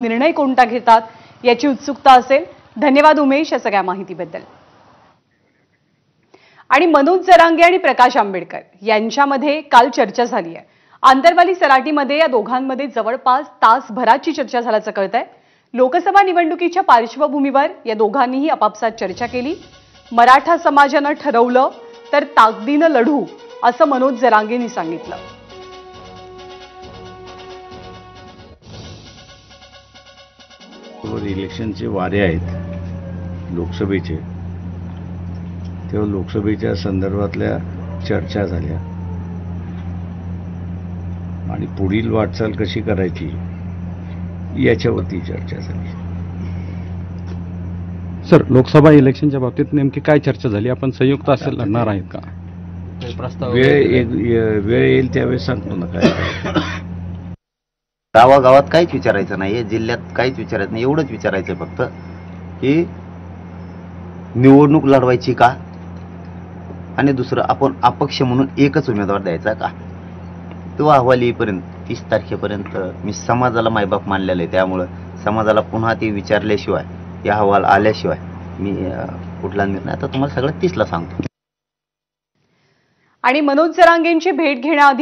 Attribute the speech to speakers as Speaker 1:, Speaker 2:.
Speaker 1: निर्णय कोणता घेतात याची उत्सुकता असेल। धन्यवाद उमेश या सगळ्या माहितीबद्दल। आणि मनोज जरांगे आणि प्रकाश आंबेडकर यांच्यामध्ये काल चर्चा झाली आहे। आंतरवाली सराटीमध्ये या दोघांमध्ये जवळपास तासभराची चर्चा झाल्याचं कळतंय। लोकसभा निवडणुकीच्या पार्श्वभूमीवर या दोघांनीही आपापसात चर्चा केली। मराठा समाजानं ठरवलं तर ताकदीनं लढू असं मनोज जरांगेंनी सांगितलं।
Speaker 2: इलेक्शनचे वारे आहेत लोकसभेचे, तेव्हा लोकसभेच्या संदर्भातल्या चर्चा झाल्या आणि पुढील वाटचाल कशी करायची याच्यावरती चर्चा झाली।
Speaker 3: सर, लोकसभा इलेक्शनच्या बाबतीत नेमकी काय चर्चा झाली? आपण संयुक्त असेल लढणार आहेत का?
Speaker 2: वेळ येईल त्यावेळेस सांगतो ना काय।
Speaker 4: गावागावात काहीच विचारायचं नाहीये, जिल्ह्यात काहीच विचारायचं नाही, एवढंच विचारायचं फक्त की निवडणूक लढवायची का, आणि दुसरं आपण अपक्ष म्हणून एकच उमेदवार द्यायचा का। तो अहवाल येईपर्यंत 30 तारखेपर्यंत मी समाजाला मायबाप मानलेलं आहे, त्यामुळं समाजाला पुन्हा ते विचारल्याशिवाय, या अहवाल आल्याशिवाय मी कुठला निर्णय आता तुम्हाला सगळं 30ला सांगतो।
Speaker 1: आणि मनोज जरांगेंची भेट घेण्याआधी